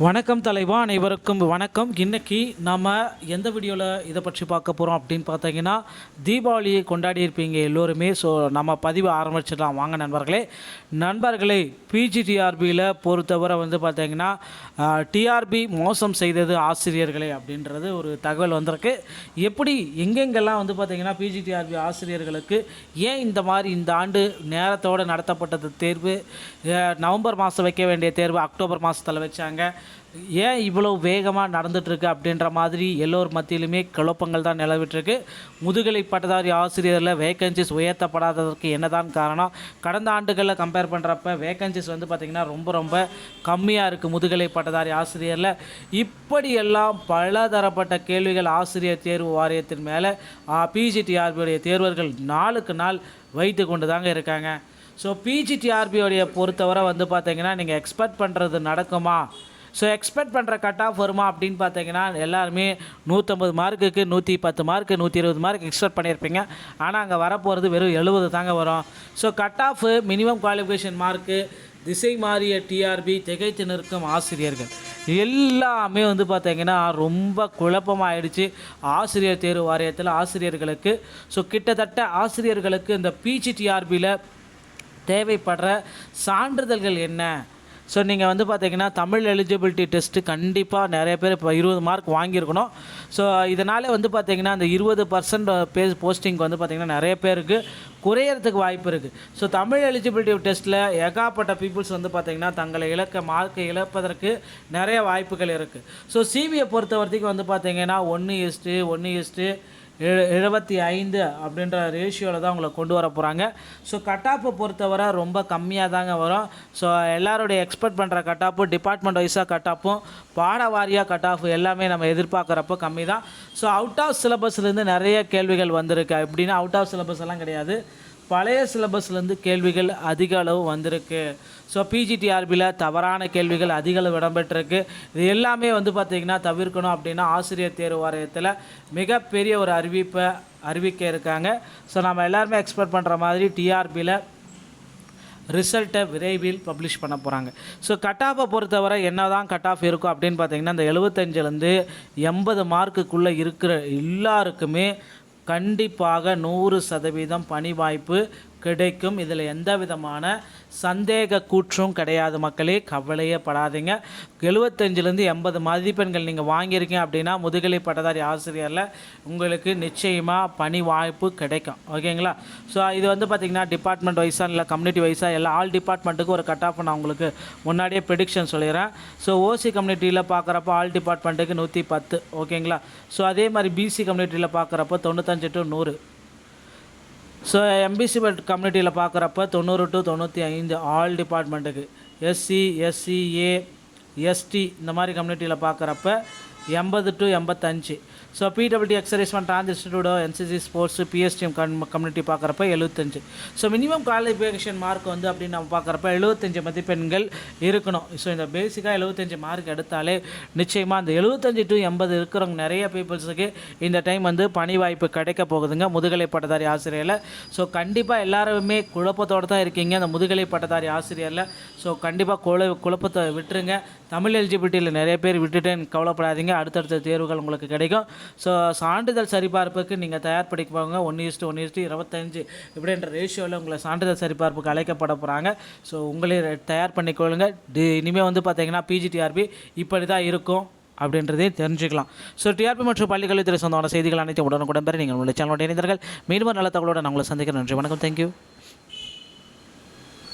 வணக்கம் தலைவா, அனைவருக்கும் வணக்கம். இன்றைக்கி நம்ம எந்த வீடியோவில் இதை பற்றி பார்க்க போகிறோம் அப்படின்னு பார்த்தீங்கன்னா, தீபாவளியை கொண்டாடி இருப்பீங்க எல்லோருமே. ஸோ நம்ம பதிவு ஆரம்பிச்சிடலாம் வாங்க நண்பர்களே. பிஜிடிஆர்பியில் பொறுத்தவரை பார்த்தீங்கன்னா டிஆர்பி மோசம் செய்தது ஆசிரியர்களே அப்படின்றது ஒரு தகவல் வந்திருக்கு. எப்படி எங்கெங்கெல்லாம் பார்த்தீங்கன்னா பிஜிடிஆர்பி ஆசிரியர்களுக்கு ஏன் இந்த மாதிரி இந்த ஆண்டு நேரத்தோடு நடத்தப்பட்டது தேர்வு, நவம்பர் மாதம் வைக்க வேண்டிய தேர்வு அக்டோபர் மாதத்தில் வச்சாங்க, ஏன் இவ்வளோ வேகமாக நடந்துகிட்ருக்கு அப்படின்ற மாதிரி எல்லோர் மத்தியிலுமே குழப்பங்கள் தான் நிலவிட்டுருக்கு. முதுகலை பட்டதாரி ஆசிரியரில் வேக்கன்சிஸ் உயர்த்தப்படாததற்கு என்னதான் காரணம்? கடந்த ஆண்டுகளில் கம்பேர் பண்ணுறப்ப வேக்கன்சிஸ் பார்த்திங்கன்னா ரொம்ப கம்மியாக இருக்குது முதுகலை பட்டதாரி ஆசிரியரில். இப்படியெல்லாம் பலதரப்பட்ட கேள்விகள் ஆசிரியர் தேர்வு வாரியத்தின் மேலே பிஜிடிஆர்பியுடைய தேர்வர்கள் நாளுக்கு நாள் வைத்து கொண்டு தாங்க இருக்காங்க. ஸோ பிஜிடிஆர்பியோடைய பொறுத்தவரை பார்த்திங்கன்னா நீங்கள் எக்ஸ்பெக்ட் பண்ணுறது நடக்குமா? ஸோ எக்ஸ்பெக்ட் பண்ணுற கட் ஆஃப் வருமா அப்படின்னு பார்த்தீங்கன்னா, எல்லாருமே 150 மார்க்குக்கு 110 மார்க்கு 120 மார்க் எக்ஸ்பெக்ட் பண்ணியிருப்பீங்க. ஆனால் அங்கே வரப்போகிறது வெறும் 70 தாங்க வரும். So cut off minimum qualification mark, திசை மாறிய டிஆர்பி, திகைத்து நிற்கும் ஆசிரியர்கள் எல்லாமே பார்த்தீங்கன்னா ரொம்ப குழப்பமாகிடுச்சு ஆசிரியர் தேர்வு வாரியத்தில் ஆசிரியர்களுக்கு. ஸோ கிட்டத்தட்ட ஆசிரியர்களுக்கு இந்த பிஜிடிஆர்பியில் தேவைப்படுற சான்றிதழ்கள் என்ன? ஸோ நீங்கள் பார்த்தீங்கன்னா தமிழ் எலிஜிபிலிட்டி டெஸ்ட்டு கண்டிப்பாக நிறைய பேர் இப்போ 20 மார்க் வாங்கியிருக்கணும். ஸோ இதனால் பார்த்தீங்கன்னா அந்த 20% போஸ்டிங் பார்த்திங்கன்னா நிறைய பேருக்கு குறையறதுக்கு வாய்ப்பு இருக்குது. ஸோ தமிழ் எலிஜிபிலிட்டி டெஸ்ட்டில் ஏகாப்பட்ட பீப்புள்ஸ் பார்த்திங்கன்னா தங்களை மார்க்கை இழப்பதற்கு நிறைய வாய்ப்புகள் இருக்குது. ஸோ சிபிஐ பொறுத்த வரைக்கும் பார்த்திங்கன்னா 1:75 அப்படின்ற ரேஷியோவில் தான் உங்களை கொண்டு வர போகிறாங்க. ஸோ கட்டாப்பை பொறுத்தவரை ரொம்ப கம்மியாக தாங்க வரும். ஸோ எல்லாருடைய எக்ஸ்பெக்ட் பண்ணுற கட்டாப்பு டிபார்ட்மெண்ட் வைஸாக கட்டாப்பும் பாட வாரியாக கட் ஆஃப் எல்லாமே நம்ம எதிர்பார்க்குறப்போ கம்மி தான். ஸோ அவுட் ஆஃப் சிலபஸ்லேருந்து நிறைய கேள்விகள் வந்திருக்கு. அப்படின்னா அவுட் ஆஃப் சிலபஸ் எல்லாம் கிடையாது, பழைய சிலபஸ்லேருந்து கேள்விகள் அதிக அளவு வந்திருக்கு. ஸோ பிஜிடிஆர்பியில் தவறான கேள்விகள் அதிக அளவு இடம்பெற்றிருக்கு. இது எல்லாமே பார்த்திங்கன்னா தவிர்க்கணும் அப்படின்னா ஆசிரியர் தேர்வு வாரியத்தில் மிகப்பெரிய ஒரு அறிவிக்க இருக்காங்க. ஸோ நம்ம எல்லாருமே எக்ஸ்பெக்ட் பண்ணுற மாதிரி டிஆர்பியில் ரிசல்ட்டை விரைவில் பப்ளிஷ் பண்ண போகிறாங்க. ஸோ கட் ஆஃபை பொறுத்தவரை என்ன தான் கட் ஆஃப் இருக்கும் அப்படின்னு பார்த்திங்கன்னா, இந்த 75லேருந்து 80 மார்க்குக்குள்ளே இருக்கிற எல்லாருக்குமே கண்டிப்பாக 100% பணி வாய்ப்பு கிடைக்கும். இதில் எந்த விதமான சந்தேக கூற்றும் கிடையாது மக்களே, கவலையே படாதீங்க. 75லேருந்து 80 மதிப்பெண்கள் நீங்கள் வாங்கியிருக்கீங்க அப்படின்னா முதுகலை பட்டதாரி ஆசிரியரில் உங்களுக்கு நிச்சயமாக பணி வாய்ப்பு கிடைக்கும். ஓகேங்களா? ஸோ இது பார்த்திங்கன்னா டிபார்ட்மெண்ட் வைஸாக இல்லை கம்யூனிட்டி வைஸாக எல்லா ஆல் டிபார்ட்மெண்ட்டுக்கு ஒரு கட் ஆஃப் நான் உங்களுக்கு முன்னாடியே ப்ரெடிக்ஷன் சொல்லிடுறேன். ஸோ ஓசி கம்யூனிட்டியில் பார்க்குறப்போ ஆல் டிபார்ட்மெண்ட்டுக்கு 110. ஓகேங்களா? ஸோ அதே மாதிரி பிசி கம்யூனிட்டியில் பார்க்குறப்போ 95 to 100. ஸோ எம்பிசி கம்யூனிட்டியில் பார்க்குறப்ப 90 to 95 ஆல் டிபார்ட்மெண்ட்டுக்கு. எஸ்சி எஸ்சிஏ எஸ்டி இந்த மாதிரி கம்யூனிட்டியில் பார்க்குறப்ப 80 to 85. ஸோ பிடபிள்யூடி எக்ஸர்வைஸ்மெண்ட் டிரான்ஸ்டியூடோ என்சிசி ஸ்போர்ட்ஸ் பிஎஸ்டிஎம் கம்யூனிட்டி பார்க்குறப்ப 75. ஸோ மினிமம் குவாலிஃபிகேஷன் மார்க் அப்படின்னு நம்ம பார்க்குறப்ப 75 மதிப்பெண்கள் இருக்கணும். ஸோ இந்த பேசிக்காக 75 மார்க் எடுத்தாலே நிச்சயமாக அந்த 75 to 80 இருக்கிறவங்க நிறைய பீப்புள்ஸுக்கு இந்த டைம் பணி வாய்ப்பு கிடைக்க போகுதுங்க முதுகலை பட்டதாரி ஆசிரியரில். ஸோ கண்டிப்பாக எல்லாருமே குழப்பத்தோடு தான் இருக்கீங்க அந்த முதுகலை பட்டதாரி ஆசிரியரில். ஸோ கண்டிப்பாக குழப்பத்தை விட்டுருங்க. தமிழ் எலிஜிபிலிட்டியில் நிறைய பேர் விட்டுட்டேன்னு கவலைப்படாதீங்க, அடுத்தடுத்த தேர்வுகள் உங்களுக்கு கிடைக்கும். ஸோ சான்றிதழ் சரிபார்ப்புக்கு நீங்கள் தயார் படிப்பாங்க 1:1:25 இப்படின்ற ரேஷியோவில் உங்களை சான்றிதழ் சரிபார்ப்புக்கு அழைக்கப்பட போகிறாங்க. ஸோ உங்களே தயார் பண்ணிக்கொள்ளுங்க. இனிமேல் பார்த்தீங்கன்னா பிஜிடிஆர்பி இப்படி தான் இருக்கும் அப்படின்றதையும் தெரிஞ்சுக்கலாம். ஸோ டிஆர்பி மற்றும் பள்ளிக்கல்வித்துறை சொந்தமான செய்திகள் அனைத்தும் உடனுக்குடன் பெற நீங்கள் உங்களுடைய சேனலோட இணைந்தீர்கள். மீண்டும் நல்ல தகவலோடு நான் உங்களை சந்திக்கிறேன். நன்றி, வணக்கம், தேங்க்யூ.